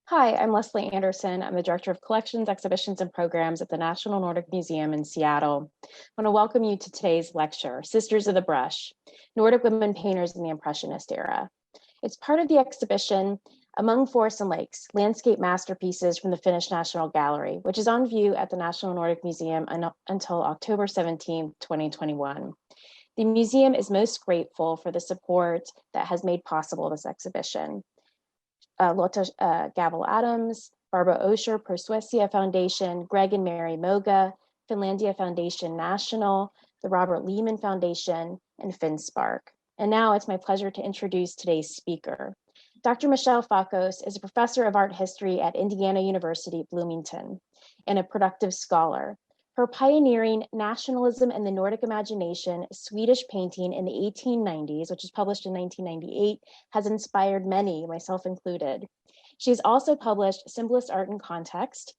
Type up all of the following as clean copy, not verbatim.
Hi, I'm Leslie Anderson. I'm the Director of Collections, Exhibitions, and Programs at the National Nordic Museum in Seattle. I want to welcome you to today's lecture, Sisters of the Brush, Nordic Women Painters in the Impressionist Era. It's part of the exhibition Among Forests and Lakes, Landscape Masterpieces from the Finnish National Gallery, which is on view at the National Nordic Museum until October 17, 2021. The museum is most grateful for the support that has made possible this exhibition. Lotta Gavel Adams, Barbara Osher, Persuesia Foundation, Greg and Mary Moga, Finlandia Foundation National, the Robert Lehman Foundation, and FinSpark. And now it's my pleasure to introduce today's speaker. Dr. Michelle Falcos is a professor of art history at Indiana University, Bloomington, and a productive scholar. Her pioneering Nationalism and the Nordic Imagination, Swedish Painting in the 1890s, which was published in 1998, has inspired many, myself included. She's also published Symbolist Art in Context,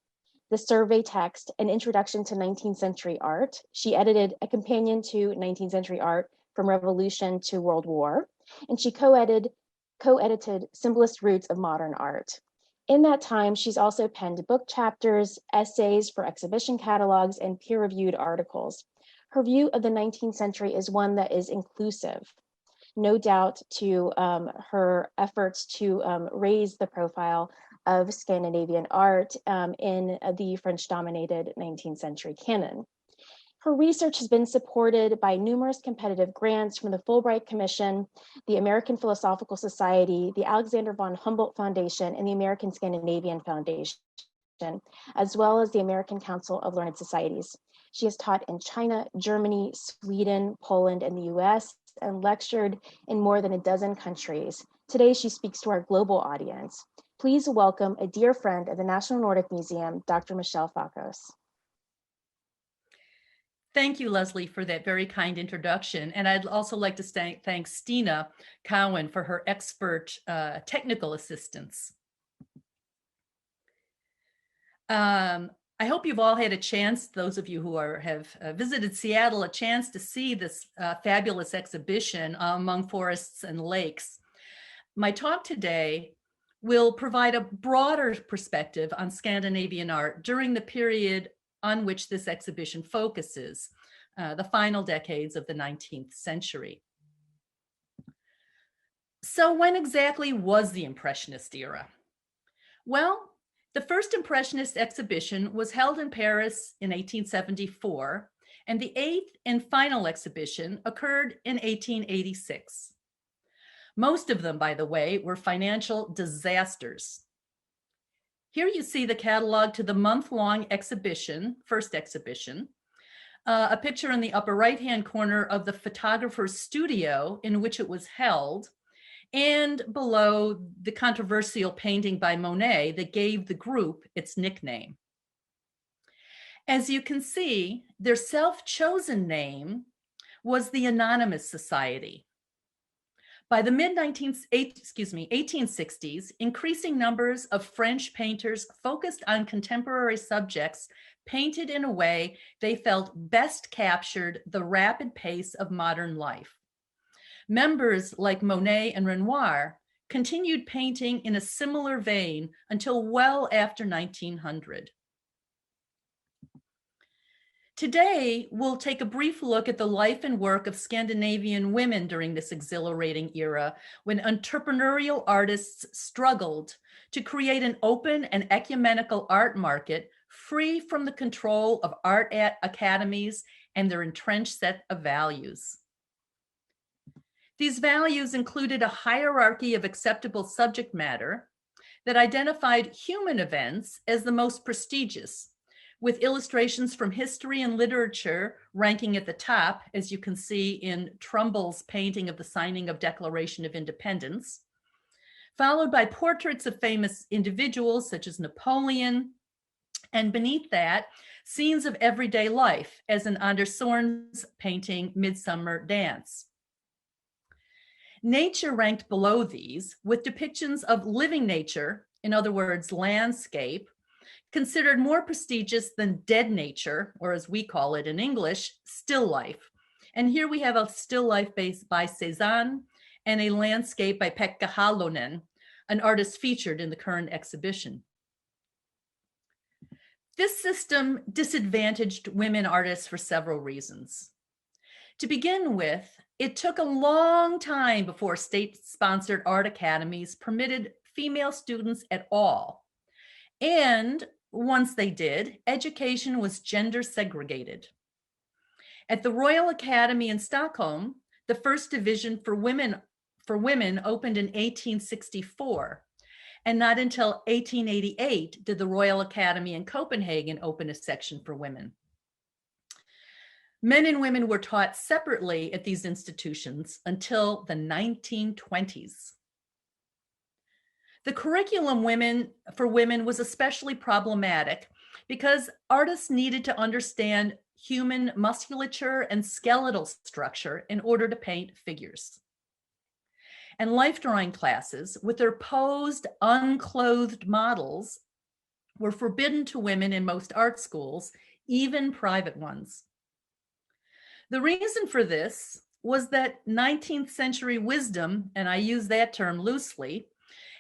the survey text, An Introduction to 19th Century Art. She edited A Companion to 19th Century Art from Revolution to World War, and she co-edited Symbolist Roots of Modern Art. In that time, she's also penned book chapters, essays for exhibition catalogs, and peer-reviewed articles. Her view of the 19th century is one that is inclusive, no doubt to her efforts to raise the profile of Scandinavian art in the French-dominated 19th century canon. Her research has been supported by numerous competitive grants from the Fulbright Commission, the American Philosophical Society, the Alexander von Humboldt Foundation, and the American Scandinavian Foundation, as well as the American Council of Learned Societies. She has taught in China, Germany, Sweden, Poland, and the US, and lectured in more than a dozen countries. Today, she speaks to our global audience. Please welcome a dear friend of the National Nordic Museum, Dr. Michelle Falcos. Thank you, Leslie, for that very kind introduction. And I'd also like to thank Stina Cowan for her expert technical assistance. I hope you've all had a chance, those of you who have visited Seattle, a chance to see this fabulous exhibition, Among Forests and Lakes. My talk today will provide a broader perspective on Scandinavian art during the period on which this exhibition focuses, the final decades of the 19th century. So when exactly was the Impressionist era? Well, the first Impressionist exhibition was held in Paris in 1874, and the eighth and final exhibition occurred in 1886. Most of them, by the way, were financial disasters. Here you see the catalog to the month-long exhibition, first exhibition, a picture in the upper right-hand corner of the photographer's studio in which it was held, and below the controversial painting by Monet that gave the group its nickname. As you can see, their self-chosen name was the Anonymous Society. By the mid-1860s, increasing numbers of French painters focused on contemporary subjects painted in a way they felt best captured the rapid pace of modern life. Members like Monet and Renoir continued painting in a similar vein until well after 1900. Today, we'll take a brief look at the life and work of Scandinavian women during this exhilarating era when entrepreneurial artists struggled to create an open and ecumenical art market free from the control of art academies and their entrenched set of values. These values included a hierarchy of acceptable subject matter that identified human events as the most prestigious, with illustrations from history and literature ranking at the top, as you can see in Trumbull's painting of the signing of Declaration of Independence, followed by portraits of famous individuals such as Napoleon, and beneath that, scenes of everyday life, as in Anders Zorn's painting Midsummer Dance. Nature ranked below these, with depictions of living nature, in other words, landscape, considered more prestigious than dead nature, or as we call it in English, still life. And here we have a still life by Cézanne and a landscape by Pekka Halonen, an artist featured in the current exhibition. This system disadvantaged women artists for several reasons. To begin with, it took a long time before state-sponsored art academies permitted female students at all. And once they did, education was gender segregated. At the Royal Academy in Stockholm, the first division for women opened in 1864. And not until 1888 did the Royal Academy in Copenhagen open a section for women. Men and women were taught separately at these institutions until the 1920s. The curriculum for women was especially problematic because artists needed to understand human musculature and skeletal structure in order to paint figures. And life drawing classes with their posed, unclothed models were forbidden to women in most art schools, even private ones. The reason for this was that 19th century wisdom, and I use that term loosely,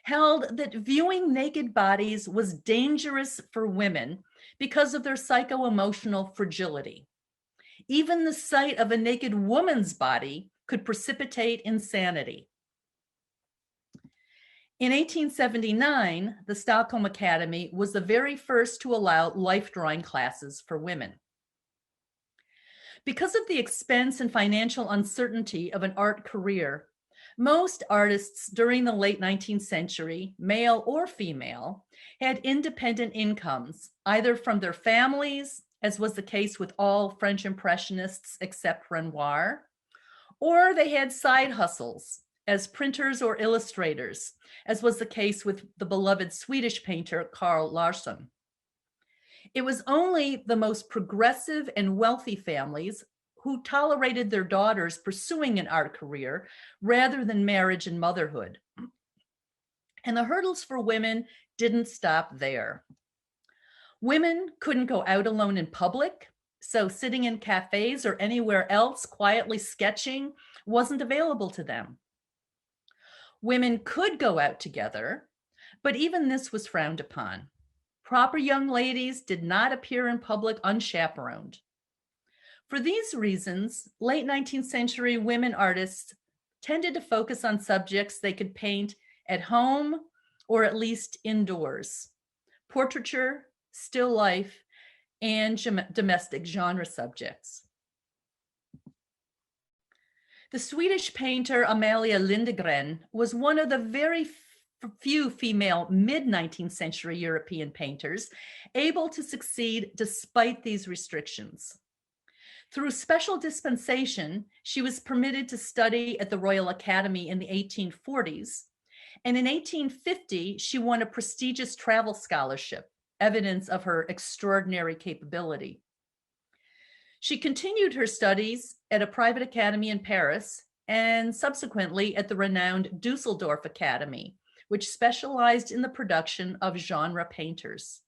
held that viewing naked bodies was dangerous for women because of their psycho-emotional fragility. Even the sight of a naked woman's body could precipitate insanity. In 1879, the Stockholm Academy was the very first to allow life drawing classes for women. Because of the expense and financial uncertainty of an art career, most artists during the late 19th century, male or female, had independent incomes, either from their families, as was the case with all French Impressionists except Renoir, or they had side hustles as printers or illustrators, as was the case with the beloved Swedish painter Carl Larsson. It was only the most progressive and wealthy families who tolerated their daughters pursuing an art career rather than marriage and motherhood. And the hurdles for women didn't stop there. Women couldn't go out alone in public, so sitting in cafes or anywhere else quietly sketching wasn't available to them. Women could go out together, but even this was frowned upon. Proper young ladies did not appear in public unchaperoned. For these reasons, late 19th century women artists tended to focus on subjects they could paint at home or at least indoors: portraiture, still life, and domestic genre subjects. The Swedish painter Amelia Lindegren was one of the very few female mid-19th century European painters able to succeed despite these restrictions. Through special dispensation, she was permitted to study at the Royal Academy in the 1840s, and in 1850, she won a prestigious travel scholarship, evidence of her extraordinary capability. She continued her studies at a private academy in Paris and subsequently at the renowned Dusseldorf Academy, which specialized in the production of genre painters.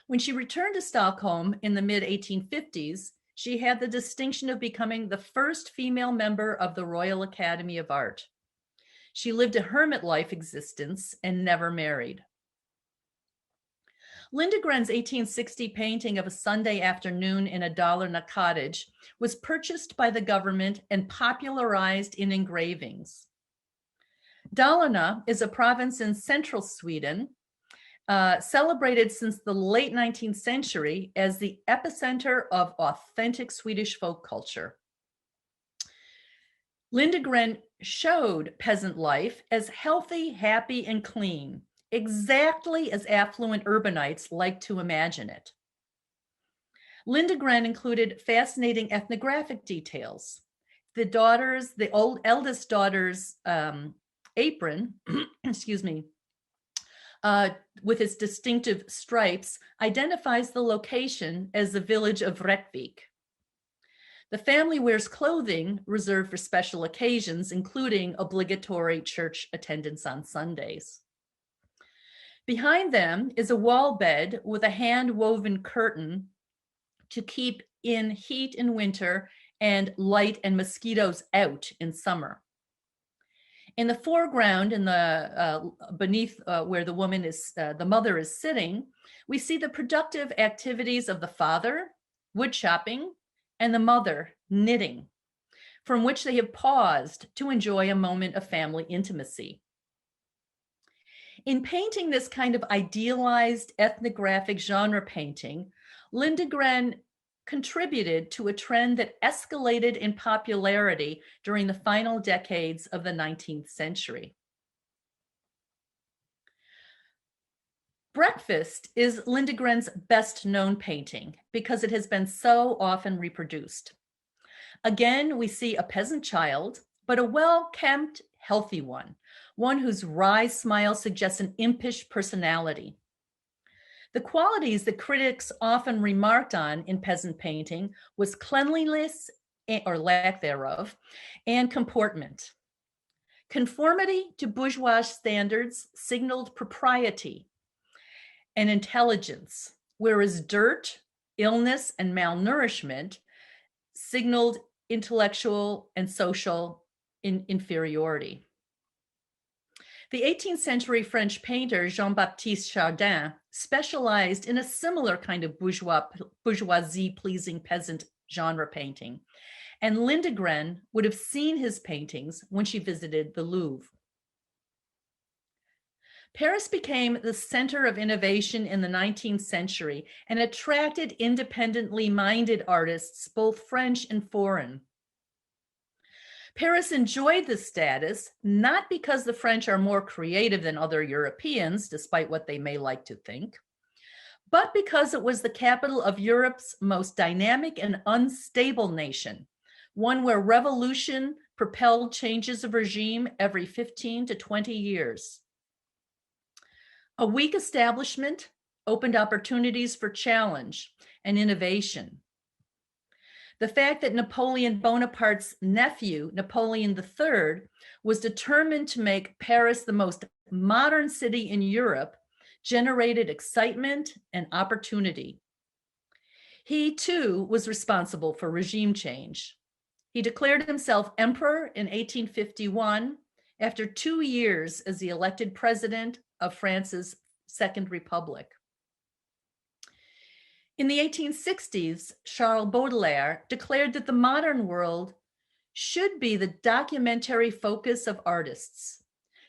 When she returned to Stockholm in the mid-1850s, she had the distinction of becoming the first female member of the Royal Academy of Art. She lived a hermit life existence and never married. Lindegren's 1860 painting of a Sunday afternoon in a Dalarna cottage was purchased by the government and popularized in engravings. Dalarna is a province in central Sweden, celebrated since the late 19th century as the epicenter of authentic Swedish folk culture. Lindegren showed peasant life as healthy, happy, and clean, exactly as affluent urbanites like to imagine it. Lindegren included fascinating ethnographic details. The eldest daughter's apron, excuse me, with its distinctive stripes, identifies the location as the village of Rättvik. The family wears clothing reserved for special occasions, including obligatory church attendance on Sundays. Behind them is a wall bed with a hand-woven curtain to keep in heat in winter and light and mosquitoes out in summer. In the foreground, in the beneath where the woman is, the mother is sitting, we see the productive activities of the father, wood chopping, and the mother, knitting, from which they have paused to enjoy a moment of family intimacy. In painting this kind of idealized ethnographic genre painting, Lindegren contributed to a trend that escalated in popularity during the final decades of the 19th century. Breakfast is Lindegren's best known painting because it has been so often reproduced. Again, we see a peasant child, but a well-kempt, healthy one whose wry smile suggests an impish personality. The qualities that critics often remarked on in peasant painting was cleanliness, or lack thereof, and comportment. Conformity to bourgeois standards signaled propriety and intelligence, whereas dirt, illness, and malnourishment signaled intellectual and social inferiority. The 18th century French painter Jean-Baptiste Chardin specialized in a similar kind of bourgeoisie-pleasing peasant genre painting, and Lindegren would have seen his paintings when she visited the Louvre. Paris became the center of innovation in the 19th century and attracted independently minded artists, both French and foreign. Paris enjoyed this status, not because the French are more creative than other Europeans, despite what they may like to think, but because it was the capital of Europe's most dynamic and unstable nation, one where revolution propelled changes of regime every 15 to 20 years. A weak establishment opened opportunities for challenge and innovation. The fact that Napoleon Bonaparte's nephew, Napoleon III, was determined to make Paris the most modern city in Europe generated excitement and opportunity. He, too, was responsible for regime change. He declared himself emperor in 1851 after 2 years as the elected president of France's Second Republic. In the 1860s, Charles Baudelaire declared that the modern world should be the documentary focus of artists,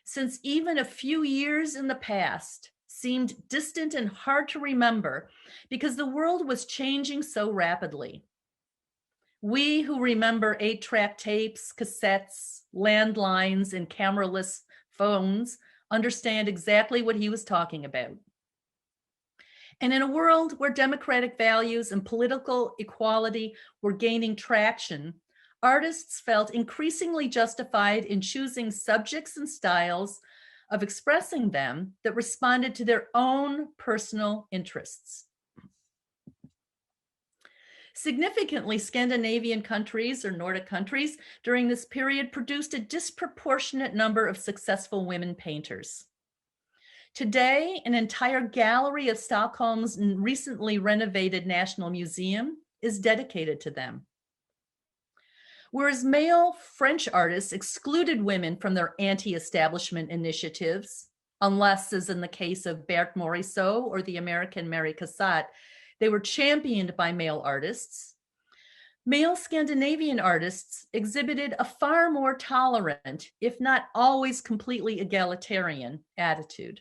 since even a few years in the past seemed distant and hard to remember because the world was changing so rapidly. We who remember 8-track tapes, cassettes, landlines, and cameraless phones understand exactly what he was talking about. And in a world where democratic values and political equality were gaining traction, artists felt increasingly justified in choosing subjects and styles of expressing them that responded to their own personal interests. Significantly, Scandinavian countries or Nordic countries during this period produced a disproportionate number of successful women painters. Today, an entire gallery of Stockholm's recently renovated National Museum is dedicated to them. Whereas male French artists excluded women from their anti-establishment initiatives, unless, as in the case of Berthe Morisot or the American Mary Cassatt, they were championed by male artists, male Scandinavian artists exhibited a far more tolerant, if not always completely egalitarian, attitude.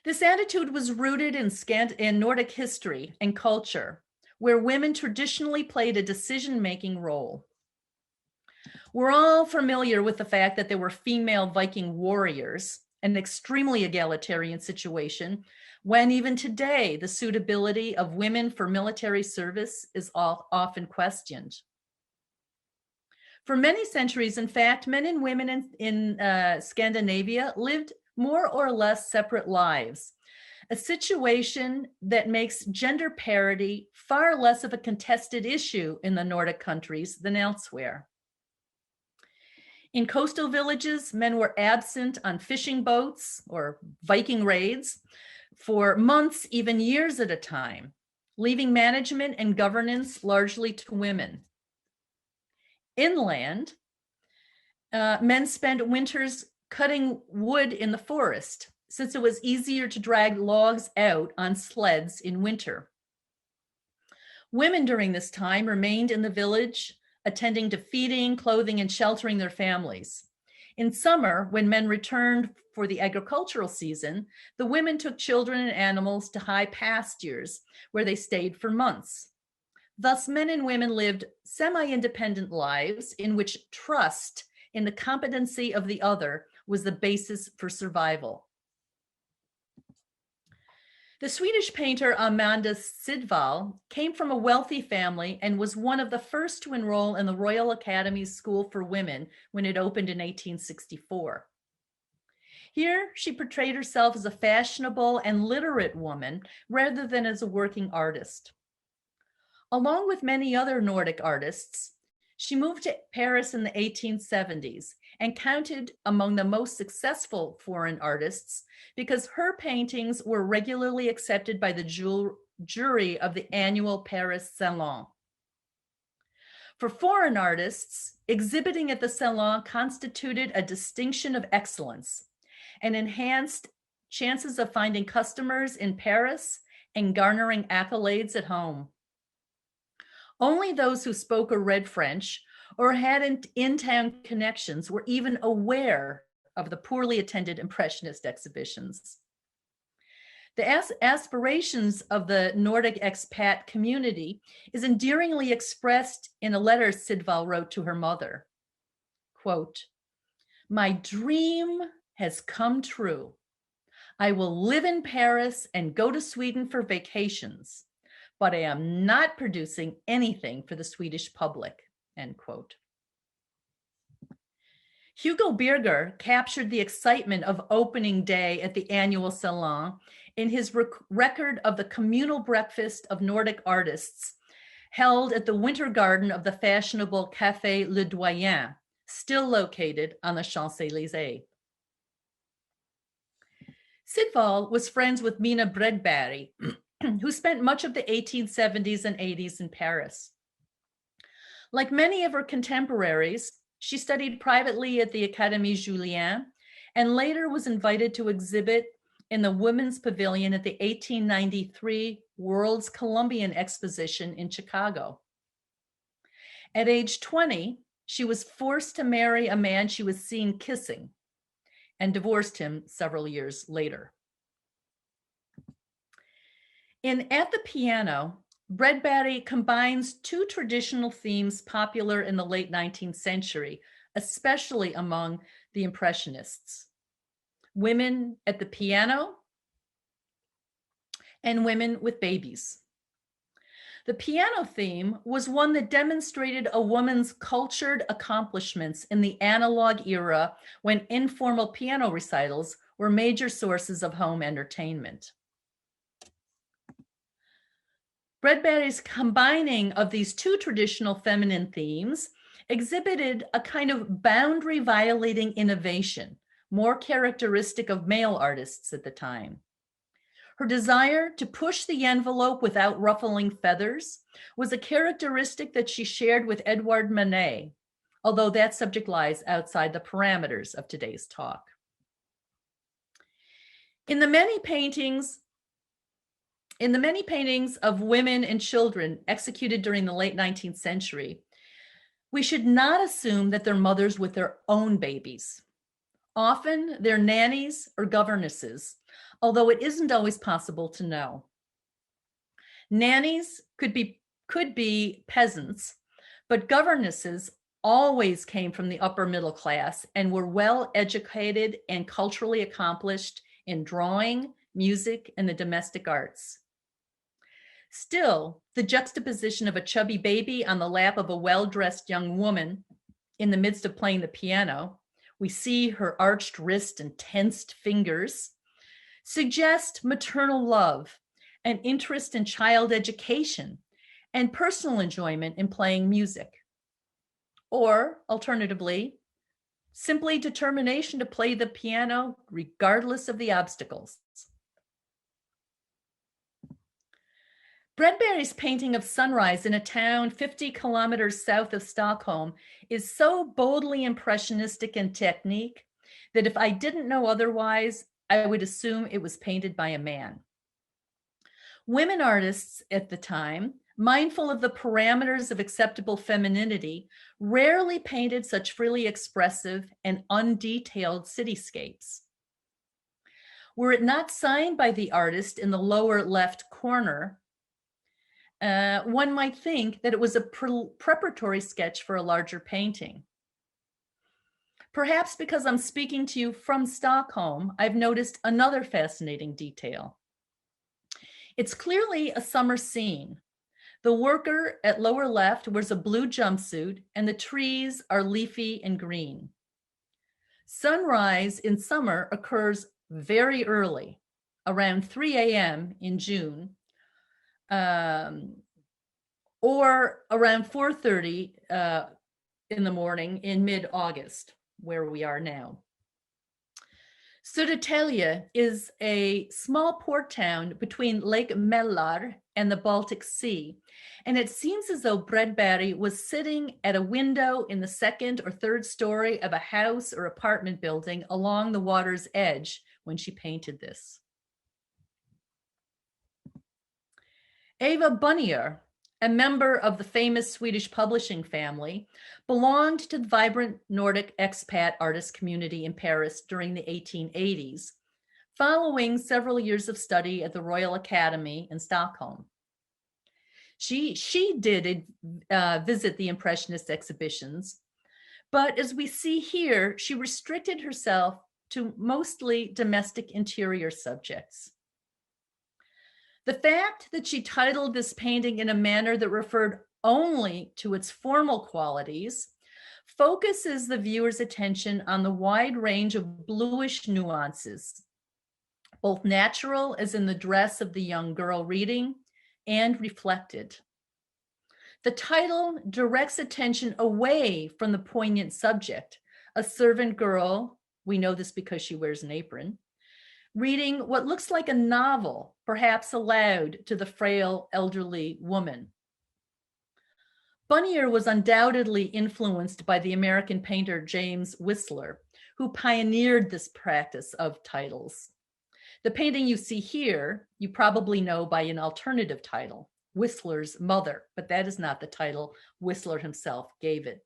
This attitude was rooted in Nordic history and culture, where women traditionally played a decision-making role. We're all familiar with the fact that there were female Viking warriors, an extremely egalitarian situation, when even today the suitability of women for military service is often questioned. For many centuries, in fact, men and women in Scandinavia lived more or less separate lives, a situation that makes gender parity far less of a contested issue in the Nordic countries than elsewhere. In coastal villages, men were absent on fishing boats or Viking raids for months, even years at a time, leaving management and governance largely to women. Inland, men spent winters cutting wood in the forest, since it was easier to drag logs out on sleds in winter. Women during this time remained in the village, attending to feeding, clothing, and sheltering their families. In summer, when men returned for the agricultural season, the women took children and animals to high pastures, where they stayed for months. Thus, men and women lived semi-independent lives in which trust in the competency of the other was the basis for survival. The Swedish painter Amanda Sidvall came from a wealthy family and was one of the first to enroll in the Royal Academy's School for Women when it opened in 1864. Here, she portrayed herself as a fashionable and literate woman rather than as a working artist. Along with many other Nordic artists, she moved to Paris in the 1870s and counted among the most successful foreign artists because her paintings were regularly accepted by the jury of the annual Paris Salon. For foreign artists, exhibiting at the Salon constituted a distinction of excellence and enhanced chances of finding customers in Paris and garnering accolades at home. Only those who spoke or read French or had in-town connections were even aware of the poorly attended Impressionist exhibitions. The aspirations of the Nordic expat community is endearingly expressed in a letter Sidvall wrote to her mother. Quote, "My dream has come true. I will live in Paris and go to Sweden for vacations, but I am not producing anything for the Swedish public," end quote. Hugo Birger captured the excitement of opening day at the annual Salon in his record of the communal breakfast of Nordic artists held at the winter garden of the fashionable Café Le Doyen, still located on the Champs-Élysées. Sidvall was friends with Mina Bredberg, who spent much of the 1870s and 80s in Paris. Like many of her contemporaries, she studied privately at the Académie Julian and later was invited to exhibit in the Women's Pavilion at the 1893 World's Columbian Exposition in Chicago. At age 20, she was forced to marry a man she was seen kissing and divorced him several years later. In At the Piano, Bredberg combines two traditional themes popular in the late 19th century, especially among the Impressionists: women at the piano and women with babies. The piano theme was one that demonstrated a woman's cultured accomplishments in the analog era when informal piano recitals were major sources of home entertainment. Bredberg's combining of these two traditional feminine themes exhibited a kind of boundary-violating innovation, more characteristic of male artists at the time. Her desire to push the envelope without ruffling feathers was a characteristic that she shared with Edouard Manet, although that subject lies outside the parameters of today's talk. In the many paintings of women and children executed during the late 19th century, we should not assume that they're mothers with their own babies. Often they're nannies or governesses, although it isn't always possible to know. Nannies could be peasants, but governesses always came from the upper middle class and were well educated and culturally accomplished in drawing, music, and the domestic arts. Still, the juxtaposition of a chubby baby on the lap of a well-dressed young woman in the midst of playing the piano, we see her arched wrist and tensed fingers, suggest maternal love, an interest in child education, and personal enjoyment in playing music. Or, alternatively, simply determination to play the piano regardless of the obstacles. Bredberg's painting of sunrise in a town 50 kilometers south of Stockholm is so boldly impressionistic in technique that if I didn't know otherwise, I would assume it was painted by a man. Women artists at the time, mindful of the parameters of acceptable femininity, rarely painted such freely expressive and undetailed cityscapes. Were it not signed by the artist in the lower left corner, one might think that it was a preparatory sketch for a larger painting. Perhaps because I'm speaking to you from Stockholm, I've noticed another fascinating detail. It's clearly a summer scene. The worker at lower left wears a blue jumpsuit and the trees are leafy and green. Sunrise in summer occurs very early, around 3 a.m. in June, or around 4:30 in the morning in mid-August, where we are now. Södertälje is a small port town between Lake Mälar and the Baltic Sea, and it seems as though Bredberg was sitting at a window in the second or third story of a house or apartment building along the water's edge when she painted this. Eva Bunnier, a member of the famous Swedish publishing family, belonged to the vibrant Nordic expat artist community in Paris during the 1880s, following several years of study at the Royal Academy in Stockholm. She did visit the Impressionist exhibitions, but as we see here, she restricted herself to mostly domestic interior subjects. The fact that she titled this painting in a manner that referred only to its formal qualities focuses the viewer's attention on the wide range of bluish nuances, both natural as in the dress of the young girl reading and reflected. The title directs attention away from the poignant subject, a servant girl, we know this because she wears an apron, reading what looks like a novel, perhaps aloud to the frail elderly woman. Bunnier was undoubtedly influenced by the American painter James Whistler, who pioneered this practice of titles. The painting you see here, you probably know by an alternative title, Whistler's Mother, but that is not the title Whistler himself gave it.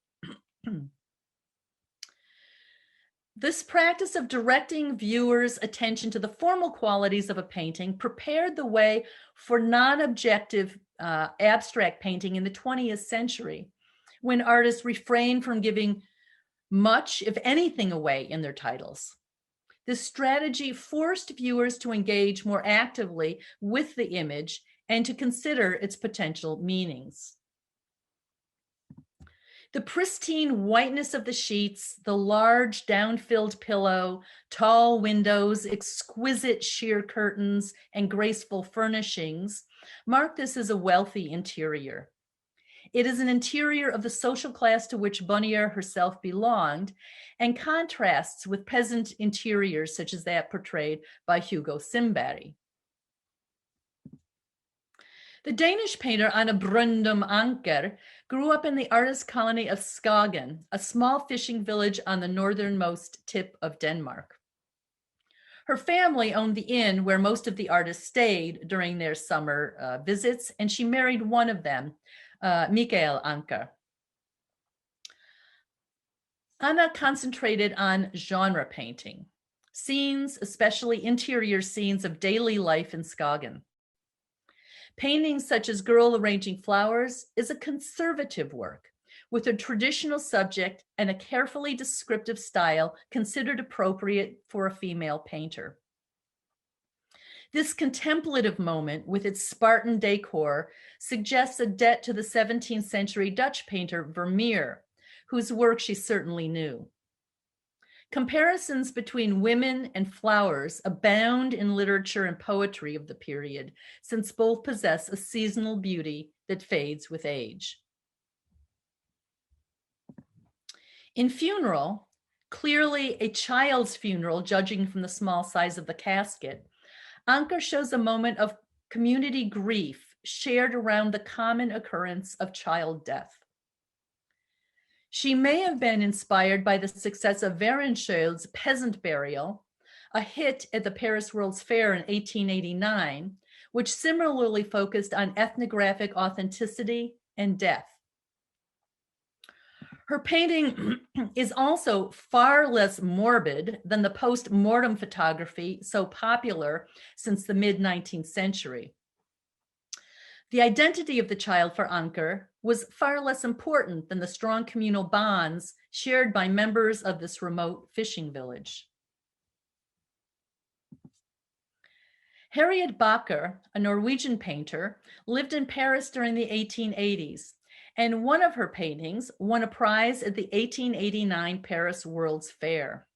This practice of directing viewers' attention to the formal qualities of a painting prepared the way for non-objective abstract painting in the 20th century, when artists refrained from giving much, if anything, away in their titles. This strategy forced viewers to engage more actively with the image and to consider its potential meanings. The pristine whiteness of the sheets, the large down-filled pillow, tall windows, exquisite sheer curtains, and graceful furnishings mark this as a wealthy interior. It is an interior of the social class to which Bunnier herself belonged and contrasts with peasant interiors such as that portrayed by Hugo Simberg. The Danish painter Anna Brundum Anker grew up in the artist colony of Skagen, a small fishing village on the northernmost tip of Denmark. Her family owned the inn where most of the artists stayed during their summer visits, and she married one of them, Michael Anker. Anna concentrated on genre painting, scenes, especially interior scenes of daily life in Skagen. Paintings such as Girl Arranging Flowers is a conservative work with a traditional subject and a carefully descriptive style considered appropriate for a female painter. This contemplative moment with its Spartan decor suggests a debt to the 17th century Dutch painter Vermeer, whose work she certainly knew. Comparisons between women and flowers abound in literature and poetry of the period, since both possess a seasonal beauty that fades with age. In Funeral, clearly a child's funeral, judging from the small size of the casket, Anker shows a moment of community grief shared around the common occurrence of child death. She may have been inspired by the success of Werenscheid's Peasant Burial, a hit at the Paris World's Fair in 1889, which similarly focused on ethnographic authenticity and death. Her painting is also far less morbid than the post-mortem photography so popular since the mid-19th century. The identity of the child for Anker was far less important than the strong communal bonds shared by members of this remote fishing village. Harriet Bakker, a Norwegian painter, lived in Paris during the 1880s, and one of her paintings won a prize at the 1889 Paris World's Fair.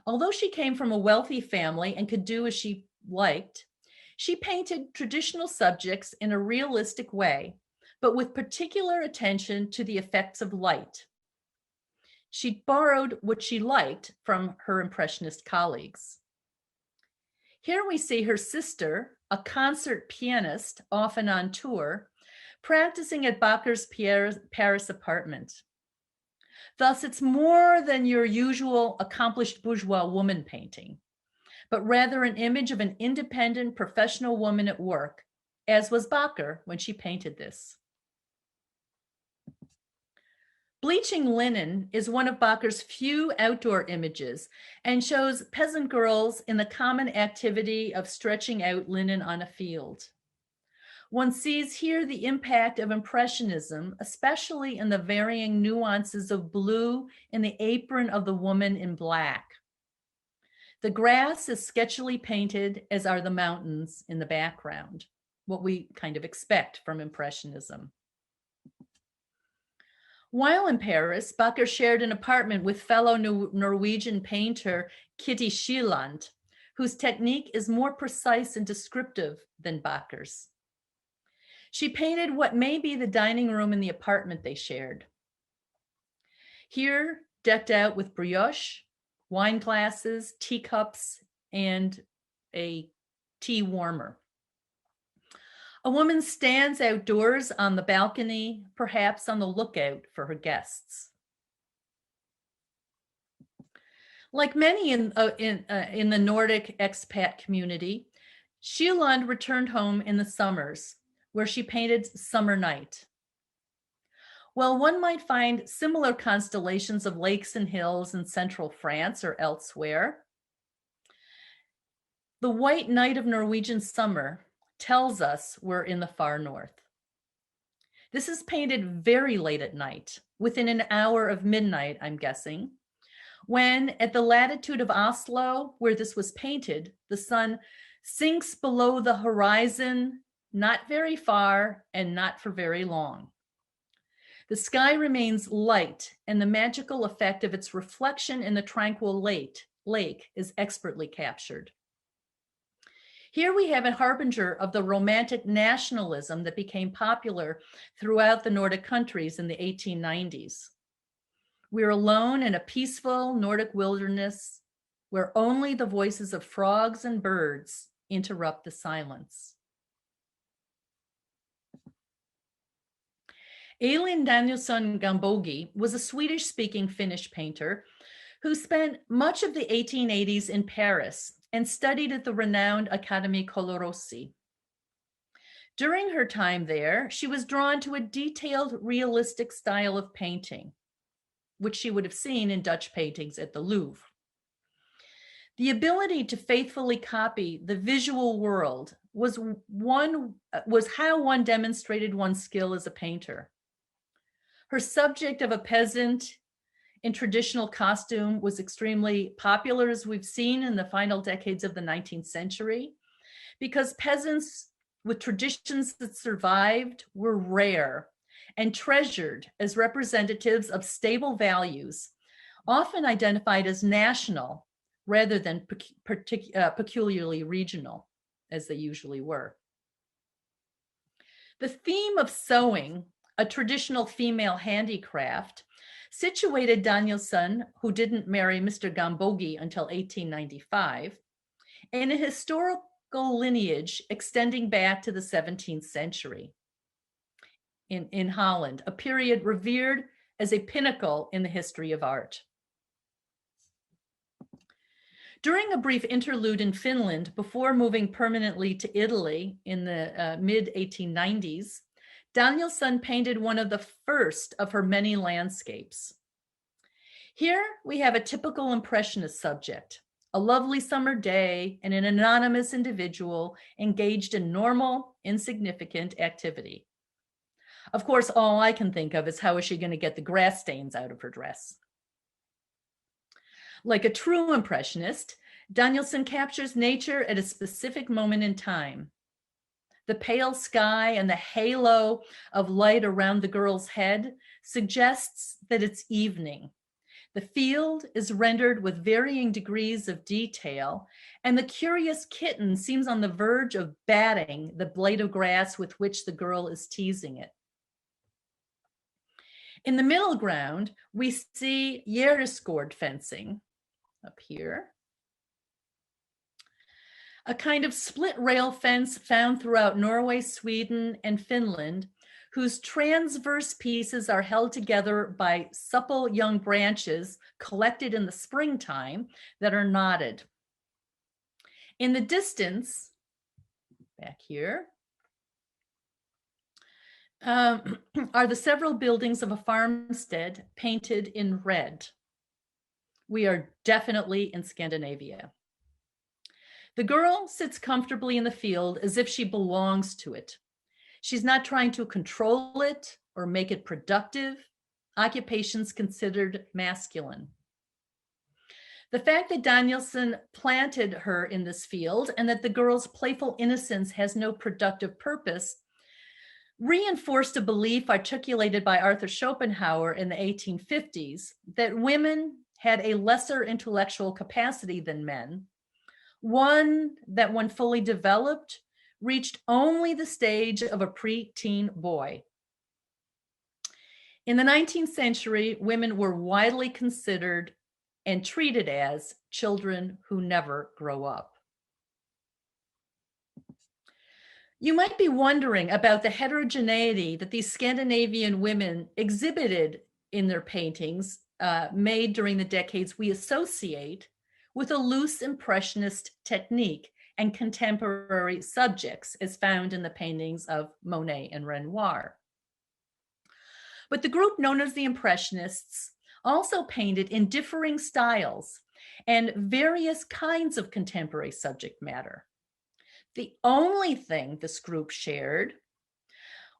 Although she came from a wealthy family and could do as she liked, she painted traditional subjects in a realistic way, but with particular attention to the effects of light. She borrowed what she liked from her Impressionist colleagues. Here we see her sister, a concert pianist, often on tour, practicing at Bakker's Paris apartment. Thus, it's more than your usual accomplished bourgeois woman painting, but rather an image of an independent professional woman at work, as was Bakker when she painted this. Bleaching Linen is one of Bakker's few outdoor images and shows peasant girls in the common activity of stretching out linen on a field. One sees here the impact of Impressionism, especially in the varying nuances of blue in the apron of the woman in black. The grass is sketchily painted, as are the mountains in the background, what we kind of expect from Impressionism. While in Paris, Bakker shared an apartment with fellow Norwegian painter Kitty Shieland, whose technique is more precise and descriptive than Bakker's. She painted what may be the dining room in the apartment they shared. Here, decked out with brioche, wine glasses, teacups, and a tea warmer. A woman stands outdoors on the balcony, perhaps on the lookout for her guests. Like many in the Nordic expat community, Shieland returned home in the summers, where she painted Summer Night. While one might find similar constellations of lakes and hills in central France or elsewhere, the white night of Norwegian summer tells us we're in the far north. This is painted very late at night, within an hour of midnight, I'm guessing, when at the latitude of Oslo, where this was painted, the sun sinks below the horizon, not very far and not for very long. The sky remains light, and the magical effect of its reflection in the tranquil lake is expertly captured. Here we have a harbinger of the romantic nationalism that became popular throughout the Nordic countries in the 1890s. We're alone in a peaceful Nordic wilderness where only the voices of frogs and birds interrupt the silence. Elin Danielson Gamboge was a Swedish-speaking Finnish painter who spent much of the 1880s in Paris and studied at the renowned Académie Colarossi. During her time there, she was drawn to a detailed, realistic style of painting, which she would have seen in Dutch paintings at the Louvre. The ability to faithfully copy the visual world was how one demonstrated one's skill as a painter. Her subject of a peasant in traditional costume was extremely popular, as we've seen in the final decades of the 19th century, because peasants with traditions that survived were rare and treasured as representatives of stable values, often identified as national rather than peculiarly regional, as they usually were. The theme of sewing, a traditional female handicraft, situated Danielson, who didn't marry Mr. Gamboge until 1895, in a historical lineage extending back to the 17th century in Holland, a period revered as a pinnacle in the history of art. During a brief interlude in Finland before moving permanently to Italy in the mid-1890s, Danielson painted one of the first of her many landscapes. Here we have a typical Impressionist subject, a lovely summer day and an anonymous individual engaged in normal, insignificant activity. Of course, all I can think of is how is she going to get the grass stains out of her dress? Like a true Impressionist, Danielson captures nature at a specific moment in time. The pale sky and the halo of light around the girl's head suggests that it's evening. The field is rendered with varying degrees of detail, and the curious kitten seems on the verge of batting the blade of grass with which the girl is teasing it. In the middle ground, we see Gjereskord fencing up here, a kind of split rail fence found throughout Norway, Sweden, and Finland, whose transverse pieces are held together by supple young branches collected in the springtime that are knotted. In the distance, back here, are the several buildings of a farmstead painted in red. We are definitely in Scandinavia. The girl sits comfortably in the field as if she belongs to it. She's not trying to control it or make it productive, occupations considered masculine. The fact that Danielson planted her in this field and that the girl's playful innocence has no productive purpose reinforced a belief articulated by Arthur Schopenhauer in the 1850s that women had a lesser intellectual capacity than men, one that when fully developed, reached only the stage of a preteen boy. In the 19th century, women were widely considered and treated as children who never grow up. You might be wondering about the heterogeneity that these Scandinavian women exhibited in their paintings made during the decades we associate with a loose Impressionist technique and contemporary subjects as found in the paintings of Monet and Renoir. But the group known as the Impressionists also painted in differing styles and various kinds of contemporary subject matter. The only thing this group shared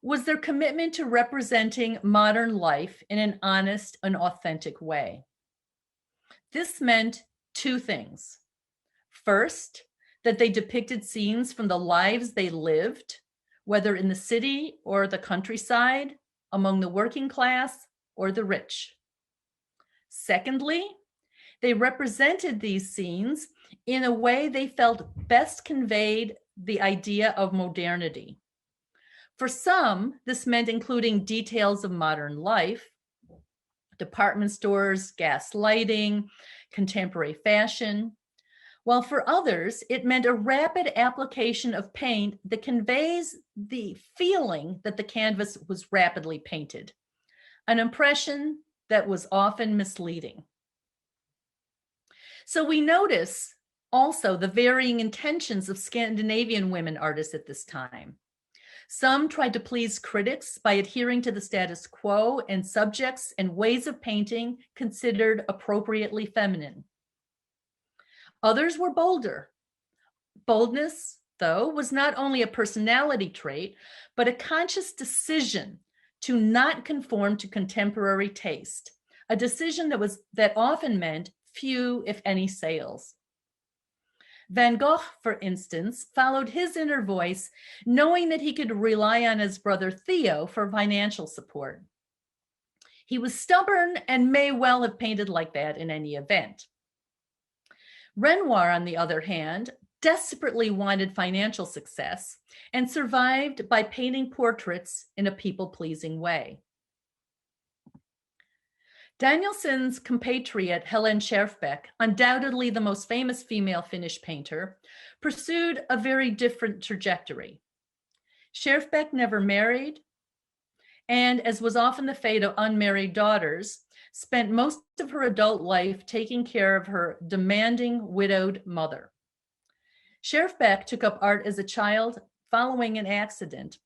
was their commitment to representing modern life in an honest and authentic way. This meant two things. First, that they depicted scenes from the lives they lived, whether in the city or the countryside, among the working class or the rich. Secondly, they represented these scenes in a way they felt best conveyed the idea of modernity. For some, this meant including details of modern life, department stores, gas lighting, contemporary fashion, while for others, it meant a rapid application of paint that conveys the feeling that the canvas was rapidly painted, an impression that was often misleading. So we notice also the varying intentions of Scandinavian women artists at this time. Some tried to please critics by adhering to the status quo and subjects and ways of painting considered appropriately feminine. Others were bolder. Boldness, though, was not only a personality trait, but a conscious decision to not conform to contemporary taste, a decision that often meant few, if any, sales. Van Gogh, for instance, followed his inner voice, knowing that he could rely on his brother Theo for financial support. He was stubborn and may well have painted like that in any event. Renoir, on the other hand, desperately wanted financial success and survived by painting portraits in a people-pleasing way. Danielson's compatriot Helen Scherfbeck, undoubtedly the most famous female Finnish painter, pursued a very different trajectory. Scherfbeck never married, and as was often the fate of unmarried daughters, spent most of her adult life taking care of her demanding widowed mother. Scherfbeck took up art as a child following an accident.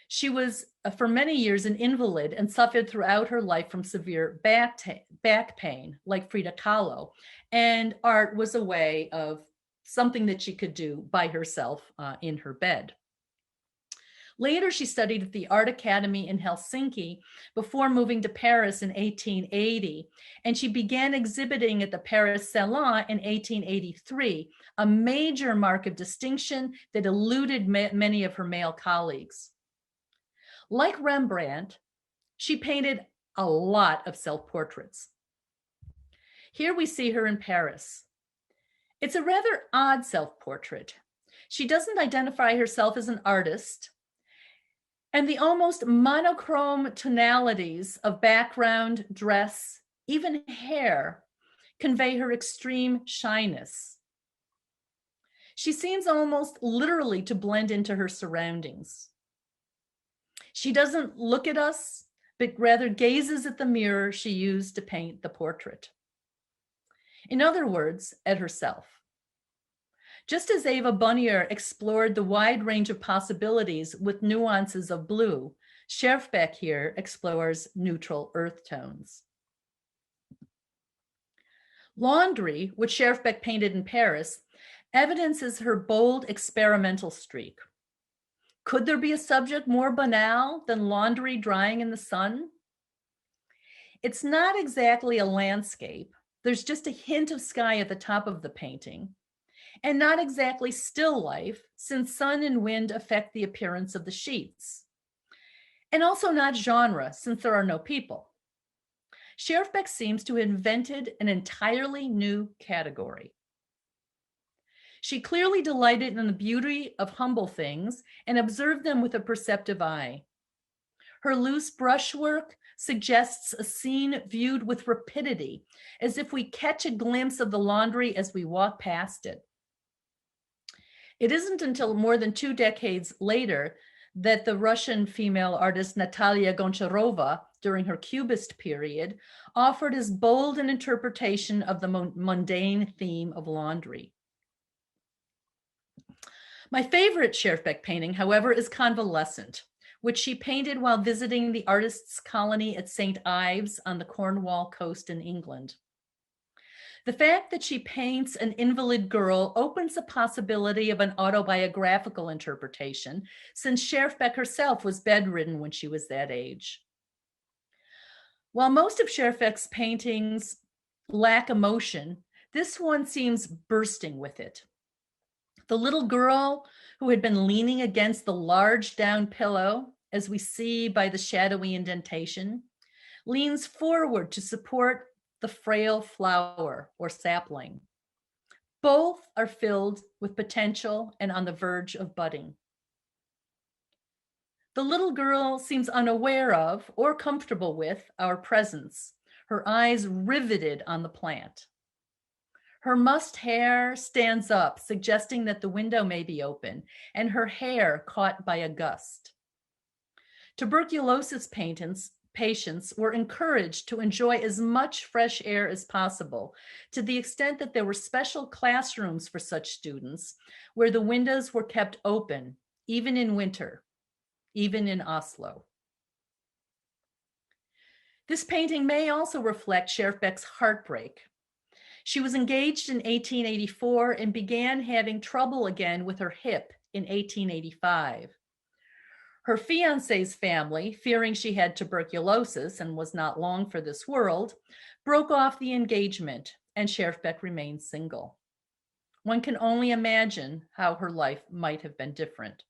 She was, for many years, an invalid and suffered throughout her life from severe back pain, like Frida Kahlo. And art was a way of something that she could do by herself in her bed. Later, she studied at the Art Academy in Helsinki before moving to Paris in 1880, and she began exhibiting at the Paris Salon in 1883, a major mark of distinction that eluded many of her male colleagues. Like Rembrandt, she painted a lot of self-portraits. Here we see her in Paris. It's a rather odd self-portrait. She doesn't identify herself as an artist, and the almost monochrome tonalities of background, dress, even hair convey her extreme shyness. She seems almost literally to blend into her surroundings. She doesn't look at us, but rather gazes at the mirror she used to paint the portrait. In other words, at herself. Just as Eva Bunnier explored the wide range of possibilities with nuances of blue, Scherfbeck here explores neutral earth tones. Laundry, which Scherfbeck painted in Paris, evidences her bold experimental streak. Could there be a subject more banal than laundry drying in the sun? It's not exactly a landscape. There's just a hint of sky at the top of the painting, and not exactly still life, since sun and wind affect the appearance of the sheets. And also not genre, since there are no people. Scherfbeck seems to have invented an entirely new category. She clearly delighted in the beauty of humble things and observed them with a perceptive eye. Her loose brushwork suggests a scene viewed with rapidity, as if we catch a glimpse of the laundry as we walk past it. It isn't until more than 2 decades later that the Russian female artist Natalia Gonzarova, during her Cubist period, offered as bold an interpretation of the mundane theme of laundry. My favorite Scherfbeck painting, however, is Convalescent, which she painted while visiting the artists' colony at St. Ives on the Cornwall coast in England. The fact that she paints an invalid girl opens the possibility of an autobiographical interpretation, since Scherfbeck herself was bedridden when she was that age. While most of Scherfbeck's paintings lack emotion, this one seems bursting with it. The little girl who had been leaning against the large down pillow, as we see by the shadowy indentation, leans forward to support the frail flower or sapling. Both are filled with potential and on the verge of budding. The little girl seems unaware of or comfortable with our presence, her eyes riveted on the plant. Her mussed hair stands up, suggesting that the window may be open, and her hair caught by a gust. Tuberculosis patients were encouraged to enjoy as much fresh air as possible, to the extent that there were special classrooms for such students, where the windows were kept open, even in winter, even in Oslo. This painting may also reflect Scherfbeck's heartbreak. She was engaged in 1884 and began having trouble again with her hip in 1885. Her fiancé's family, fearing she had tuberculosis and was not long for this world, broke off the engagement, and Scherfbeck remained single. One can only imagine how her life might have been different.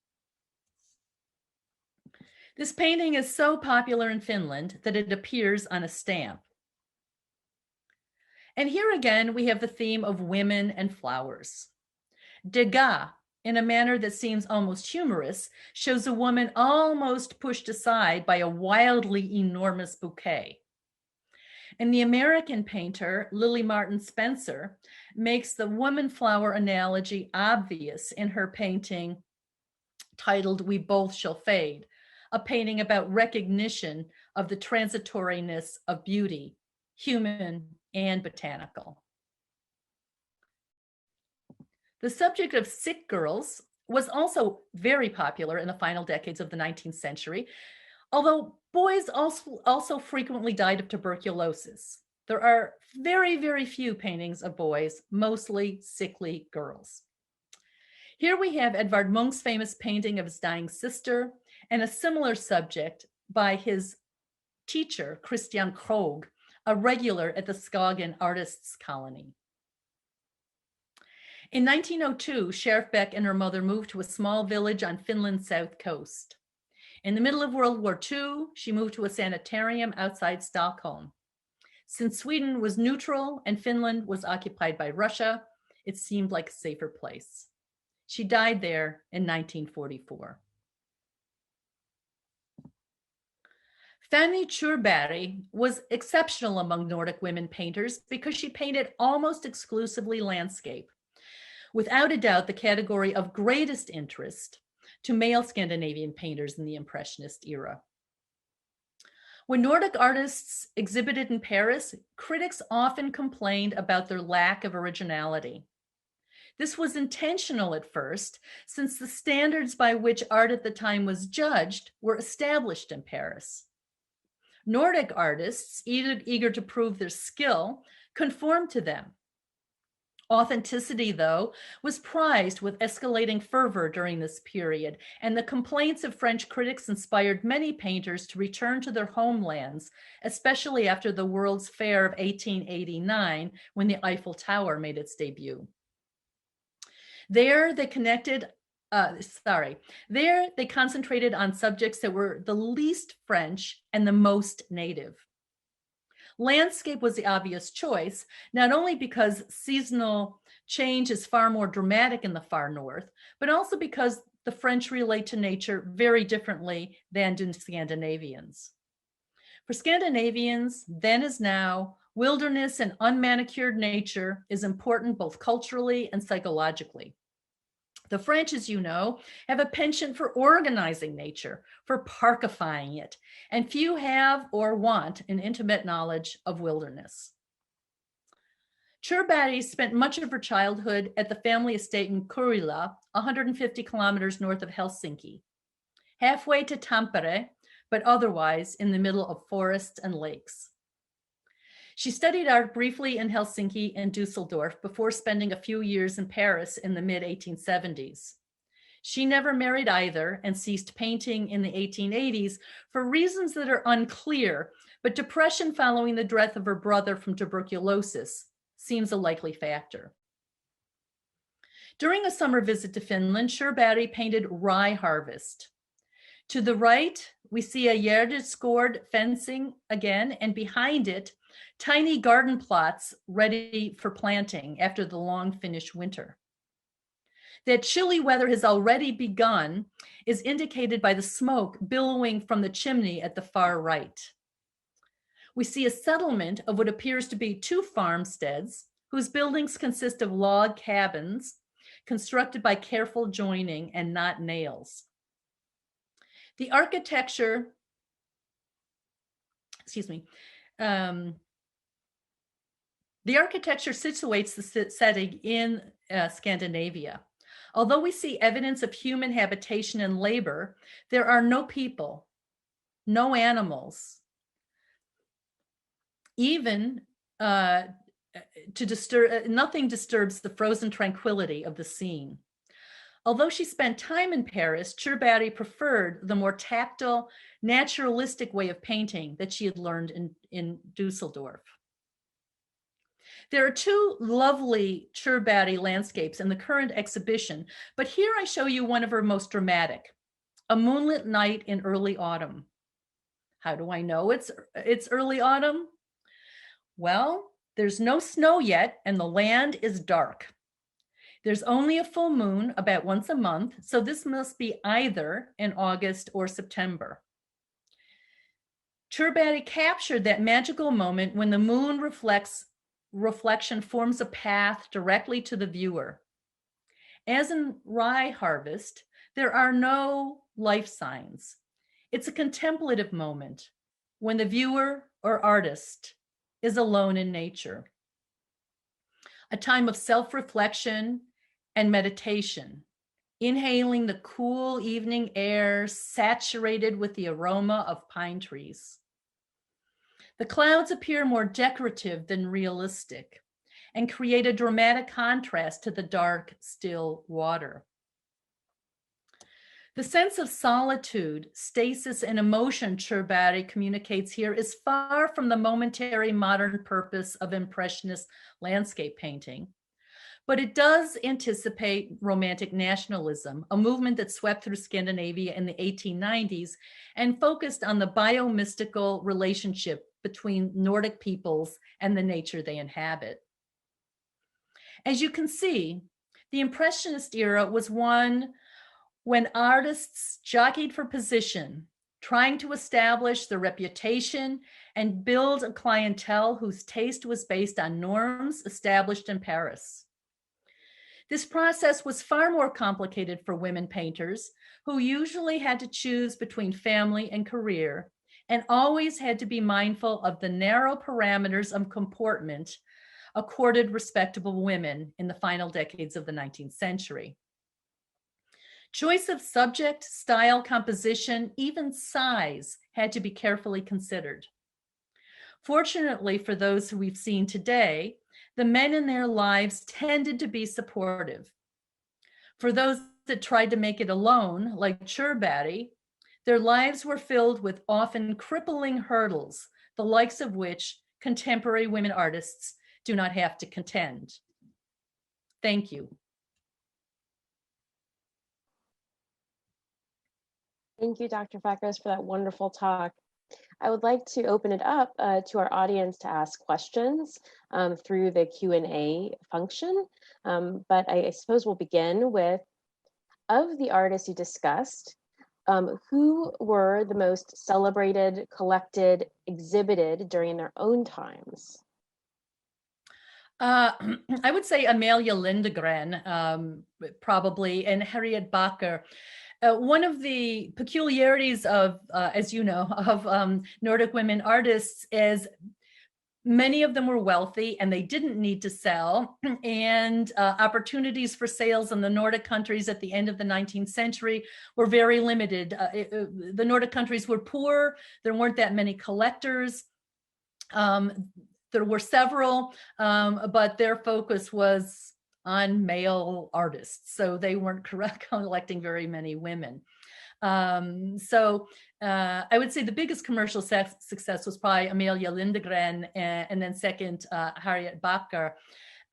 This painting is so popular in Finland that it appears on a stamp. And here again, we have the theme of women and flowers. Degas, in a manner that seems almost humorous, shows a woman almost pushed aside by a wildly enormous bouquet. And the American painter, Lily Martin Spencer, makes the woman flower analogy obvious in her painting titled We Both Shall Fade, a painting about recognition of the transitoriness of beauty, human and botanical. The subject of sick girls was also very popular in the final decades of the 19th century, although boys also frequently died of tuberculosis. There are very, very few paintings of boys, mostly sickly girls. Here we have Edvard Munch's famous painting of his dying sister, and a similar subject by his teacher, Christian Krogh, a regular at the Skagen Artists Colony. In 1902, Scherfbeck and her mother moved to a small village on Finland's south coast. In the middle of World War II, she moved to a sanitarium outside Stockholm. Since Sweden was neutral and Finland was occupied by Russia, it seemed like a safer place. She died there in 1944. Fanny Tjurberg was exceptional among Nordic women painters because she painted almost exclusively landscape, without a doubt the category of greatest interest to male Scandinavian painters in the Impressionist era. When Nordic artists exhibited in Paris, critics often complained about their lack of originality. This was intentional at first, since the standards by which art at the time was judged were established in Paris. Nordic artists, eager to prove their skill, conformed to them. Authenticity, though, was prized with escalating fervor during this period, and the complaints of French critics inspired many painters to return to their homelands, especially after the World's Fair of 1889, when the Eiffel Tower made its debut. There they concentrated on subjects that were the least French and the most native. Landscape was the obvious choice, not only because seasonal change is far more dramatic in the far north, but also because the French relate to nature very differently than do Scandinavians. For Scandinavians, then as now, wilderness and unmanicured nature is important both culturally and psychologically. The French, as you know, have a penchant for organizing nature, for parkifying it, and few have or want an intimate knowledge of wilderness. Tjurberg spent much of her childhood at the family estate in Kurila, 150 kilometers north of Helsinki, halfway to Tampere, but otherwise in the middle of forests and lakes. She studied art briefly in Helsinki and Dusseldorf before spending a few years in Paris in the mid-1870s. She never married either and ceased painting in the 1880s for reasons that are unclear, but depression following the death of her brother from tuberculosis seems a likely factor. During a summer visit to Finland, Tjurberg painted rye harvest. To the right, we see a Gärdesgård fencing again, and behind it, tiny garden plots ready for planting after the long Finnish winter. That chilly weather has already begun is indicated by the smoke billowing from the chimney at the far right. We see a settlement of what appears to be two farmsteads, whose buildings consist of log cabins constructed by careful joining and not nails. The architecture, the architecture situates the setting in Scandinavia. Although we see evidence of human habitation and labor, there are no people, no animals, even nothing disturbs the frozen tranquility of the scene. Although she spent time in Paris, Tjurberg preferred the more tactile, naturalistic way of painting that she had learned in Dusseldorf. There are two lovely Tjurberg landscapes in the current exhibition, but here I show you one of her most dramatic, a moonlit night in early autumn. How do I know it's early autumn? Well, there's no snow yet and the land is dark. There's only a full moon about once a month, so this must be either in August or September. Churbatty captured that magical moment when the moon reflection forms a path directly to the viewer. As in rye harvest, there are no life signs. It's a contemplative moment when the viewer or artist is alone in nature. A time of self-reflection and meditation, inhaling the cool evening air saturated with the aroma of pine trees. The clouds appear more decorative than realistic and create a dramatic contrast to the dark, still water. The sense of solitude, stasis, and emotion Churbatty communicates here is far from the momentary modern purpose of Impressionist landscape painting, but it does anticipate Romantic nationalism, a movement that swept through Scandinavia in the 1890s and focused on the biomystical relationship between Nordic peoples and the nature they inhabit. As you can see, the Impressionist era was one when artists jockeyed for position, trying to establish their reputation and build a clientele whose taste was based on norms established in Paris. This process was far more complicated for women painters, who usually had to choose between family and career, and always had to be mindful of the narrow parameters of comportment accorded respectable women in the final decades of the 19th century. Choice of subject, style, composition, even size had to be carefully considered. Fortunately for those who we've seen today, the men in their lives tended to be supportive. For those that tried to make it alone, like Churbatty, their lives were filled with often crippling hurdles, the likes of which contemporary women artists do not have to contend. Thank you. Thank you, Dr. Facos, for that wonderful talk. I would like to open it up to our audience to ask questions through the Q&A function. But I suppose we'll begin with, of the artists you discussed, who were the most celebrated, collected, exhibited during their own times? I would say Amelia Lindegren, probably, and Harriet Bakker. One of the peculiarities of, as you know, of Nordic women artists is many of them were wealthy and they didn't need to sell, and opportunities for sales in the Nordic countries at the end of the 19th century were very limited. The Nordic countries were poor. There weren't that many collectors. There were several, but their focus was on male artists, so they weren't collecting very many women. So I would say the biggest commercial success was probably Amelia Lindegren, and then second, Harriet Bakker.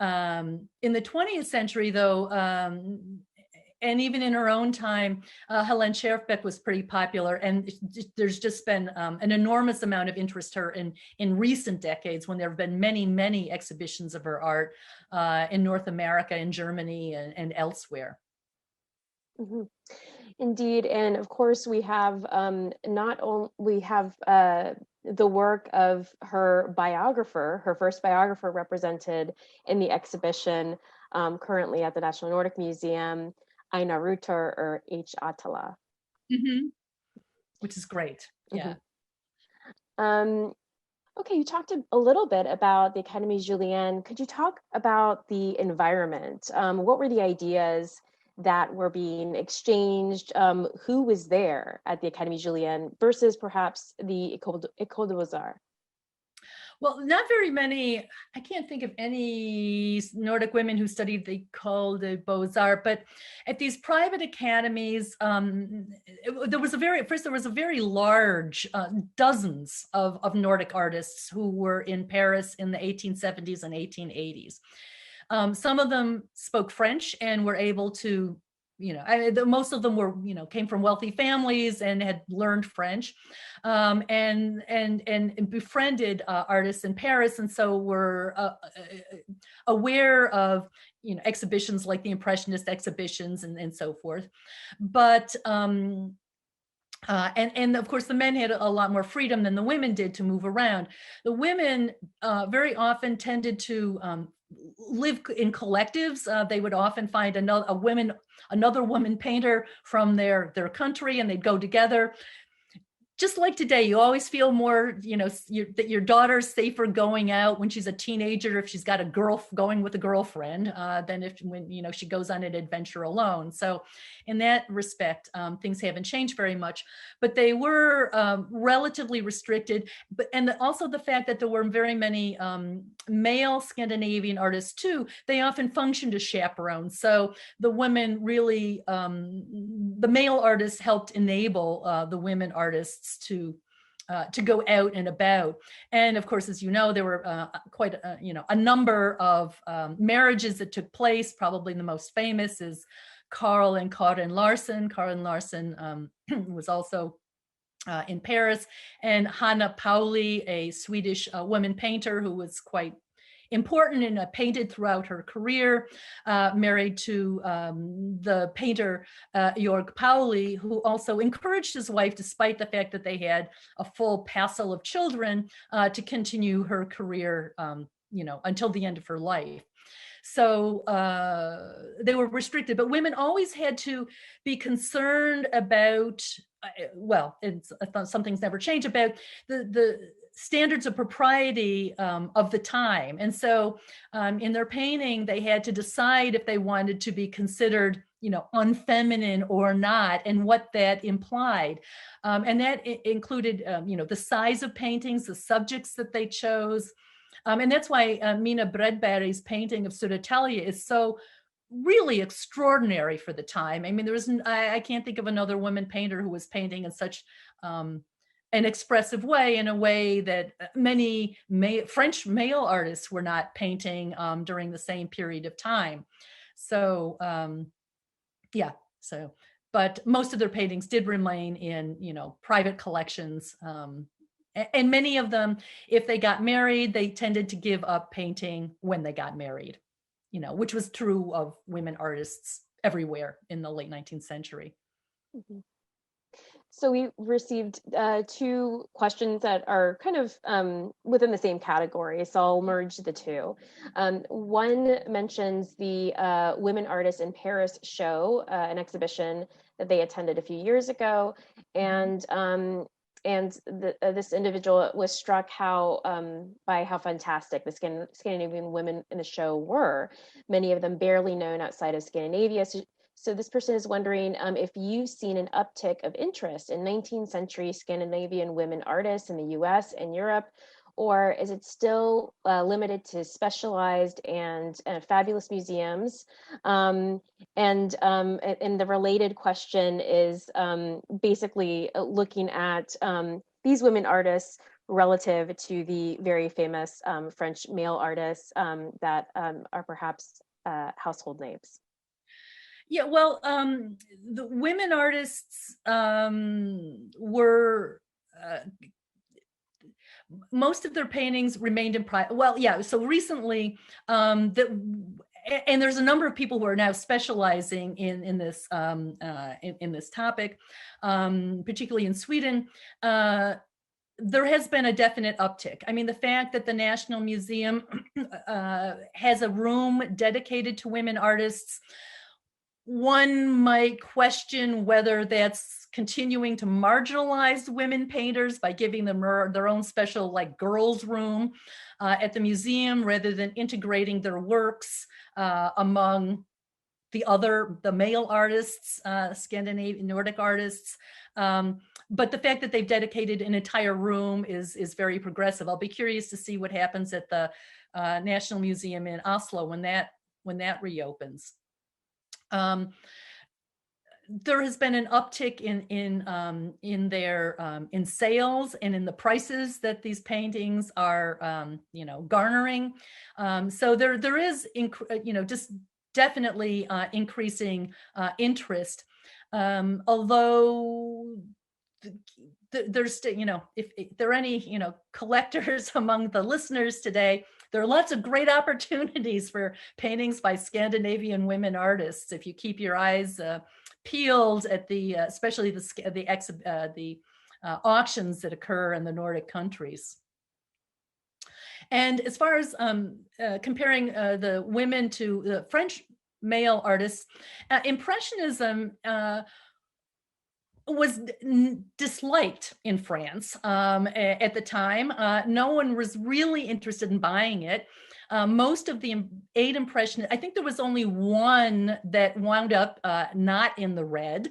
In the 20th century, though, and even in her own time, Helen Scherfbeck was pretty popular, and there's just been an enormous amount of interest in her in recent decades, when there have been many, many exhibitions of her art in North America, in Germany, and elsewhere. Mm-hmm. Indeed, and of course we have the work of her biographer, her first biographer, represented in the exhibition currently at the National Nordic Museum, Einar Ruter, or H. Attala. Mm-hmm. Which is great. Yeah. Mm-hmm. Okay, you talked a little bit about the Académie Julienne. Could you talk about the environment? What were the ideas that were being exchanged? Who was there at the Académie Julienne versus perhaps the École des Beaux-Arts? Well, not very many. I can't think of any Nordic women who studied the École des Beaux-Arts, but at these private academies, there was a very large, dozens of Nordic artists who were in Paris in the 1870s and 1880s. Some of them spoke French and were able to, most of them were, came from wealthy families and had learned French, and befriended artists in Paris, and so were aware of exhibitions like the Impressionist exhibitions and so forth. But And of course, the men had a lot more freedom than the women did to move around. The women very often tended to live in collectives. They would often find another woman painter from their country, and they'd go together. Just like today, you always feel more, that your daughter's safer going out when she's a teenager if she's got going with a girlfriend than when she goes on an adventure alone. So in that respect, things haven't changed very much, but they were relatively restricted. And also the fact that there were very many male Scandinavian artists too, they often functioned as chaperones. So the women really, the male artists helped enable the women artists to go out and about. And of course, as you know, there were quite a number of marriages that took place. Probably the most famous is Carl and Karin Larsson. Karin Larsson was also in Paris, and Hanna Pauli, a Swedish woman painter who was quite important and painted throughout her career, married to the painter Jörg Pauli, who also encouraged his wife, despite the fact that they had a full passel of children, to continue her career, until the end of her life. So they were restricted, but women always had to be concerned about, some things never change, about the standards of propriety of the time. And so in their painting, they had to decide if they wanted to be considered, unfeminine or not, and what that implied. And that included, the size of paintings, the subjects that they chose. And that's why Mina Bredberg's painting of Södertälje is so really extraordinary for the time. I mean, I can't think of another woman painter who was painting in such an expressive way, in a way that many French male artists were not painting during the same period of time. So, but most of their paintings did remain in, private collections. And many of them, if they got married, they tended to give up painting when they got married, which was true of women artists everywhere in the late 19th century. Mm-hmm. So we received two questions that are kind of within the same category, so I'll merge the two. One mentions the Women Artists in Paris show, an exhibition that they attended a few years ago, and this individual was struck by how fantastic the Scandinavian women in the show were, many of them barely known outside of Scandinavia. So this person is wondering if you've seen an uptick of interest in 19th century Scandinavian women artists in the US and Europe, or is it still limited to specialized and fabulous museums? And the related question is basically looking at these women artists relative to the very famous French male artists that are perhaps household names. Yeah, well, the women artists were, most of their paintings remained in private. Well, yeah, so recently, and there's a number of people who are now specializing in this topic, particularly in Sweden. There has been a definite uptick. I mean, the fact that the National Museum has a room dedicated to women artists, one might question whether that's continuing to marginalize women painters by giving them their own special girls room at the museum, rather than integrating their works among the male artists, Scandinavian, Nordic artists. But the fact that they've dedicated an entire room is very progressive. I'll be curious to see what happens at the National Museum in Oslo when that reopens. There has been an uptick in sales and in the prices that these paintings are, garnering. So there is, just definitely increasing interest. Although there's, if there are any, collectors among the listeners today, there are lots of great opportunities for paintings by Scandinavian women artists if you keep your eyes peeled at the, especially the auctions that occur in the Nordic countries. And as far as comparing the women to the French male artists, Impressionism was disliked in France at the time. No one was really interested in buying it. Most of the 8 Impressionists, I think there was only one that wound up not in the red.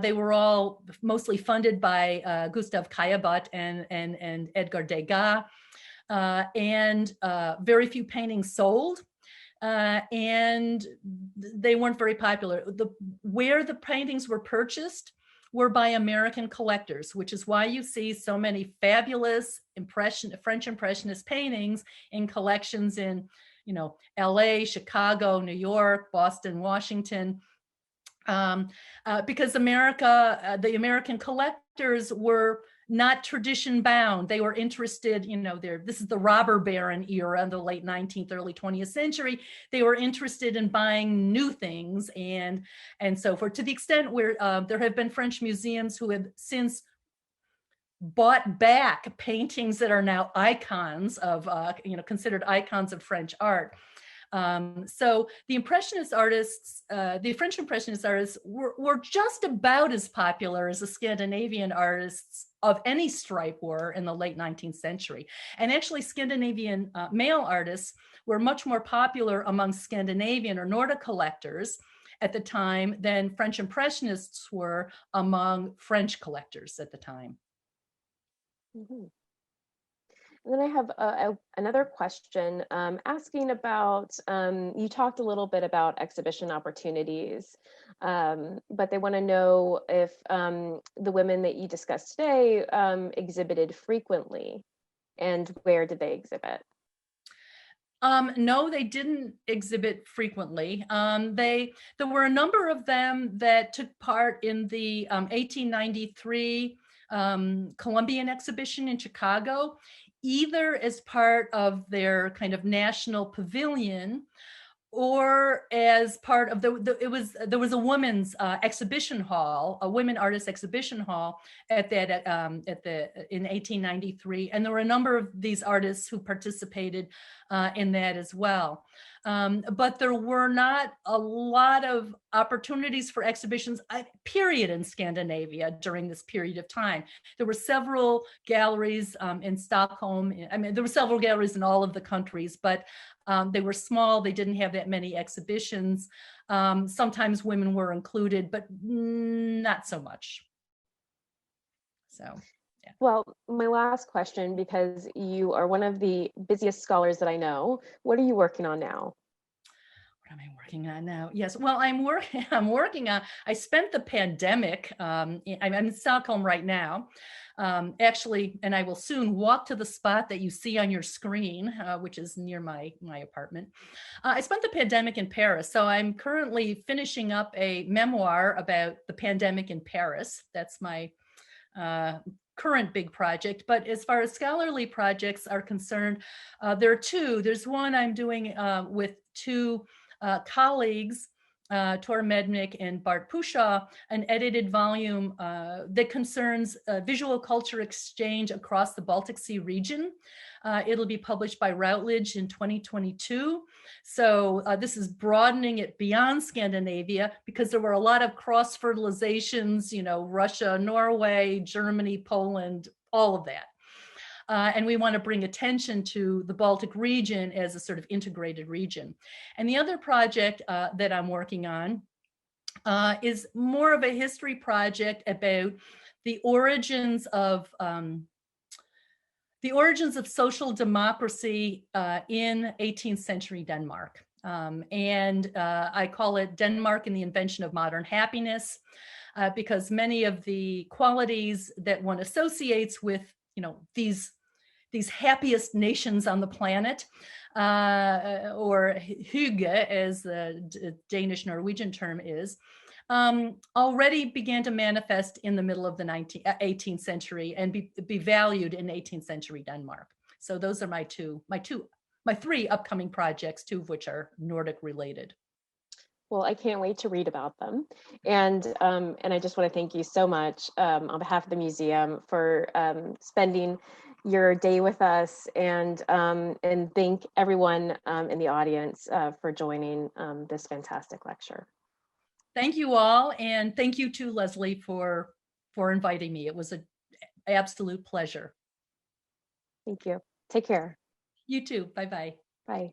They were all mostly funded by Gustave Caillebotte and Edgar Degas, and very few paintings sold. And they weren't very popular. Where the paintings were purchased were by American collectors, which is why you see so many fabulous French Impressionist paintings in collections in, LA, Chicago, New York, Boston, Washington, because the American collectors were not tradition bound. They were interested, this is the robber baron era in the late 19th, early 20th century. They were interested in buying new things and so forth, to the extent where there have been French museums who have since bought back paintings that are now icons of, considered icons of French art. So the Impressionist artists, the French Impressionist artists were just about as popular as the Scandinavian artists of any stripe were in the late 19th century. And actually Scandinavian male artists were much more popular among Scandinavian or Nordic collectors at the time than French Impressionists were among French collectors at the time. Mm-hmm. And then I have another question asking about, you talked a little bit about exhibition opportunities, but they want to know if the women that you discussed today exhibited frequently, and where did they exhibit? No, they didn't exhibit frequently. There were a number of them that took part in the 1893 Columbian exhibition in Chicago, either as part of their kind of national pavilion or as part of there was a women's exhibition hall, a women artist exhibition hall in 1893, and there were a number of these artists who participated in that as well. But there were not a lot of opportunities for exhibitions, period, in Scandinavia during this period of time. There were several galleries in Stockholm. I mean, there were several galleries in all of the countries, but they were small. They didn't have that many exhibitions. Sometimes women were included, but not so much. So, yeah. Well, my last question, because you are one of the busiest scholars that I know, what are you working on now? What am I working on now? Yes, well, I'm working on, I spent the pandemic, I'm in Stockholm right now, actually, and I will soon walk to the spot that you see on your screen, which is near my apartment. I spent the pandemic in Paris, so I'm currently finishing up a memoir about the pandemic in Paris. That's my current big project. But as far as scholarly projects are concerned, there are two. There's one I'm doing with two colleagues, Tor Mednick and Bart Pushaw, an edited volume that concerns visual culture exchange across the Baltic Sea region. It'll be published by Routledge in 2022. So this is broadening it beyond Scandinavia, because there were a lot of cross-fertilizations, Russia, Norway, Germany, Poland, all of that. And we want to bring attention to the Baltic region as a sort of integrated region. And the other project that I'm working on is more of a history project about the origins of social democracy in 18th century Denmark. And I call it Denmark and the Invention of Modern Happiness, because many of the qualities that one associates with these happiest nations on the planet, or hygge, as the Danish Norwegian term is, already began to manifest in the middle of the 18th century and be valued in 18th century Denmark. So those are my three upcoming projects, two of which are Nordic related. Well, I can't wait to read about them. And I just want to thank you so much on behalf of the museum for spending your day with us, and thank everyone in the audience for joining this fantastic lecture. Thank you all, and thank you to Leslie for inviting me. It was an absolute pleasure. Thank you. Take care. You too. Bye-bye. Bye.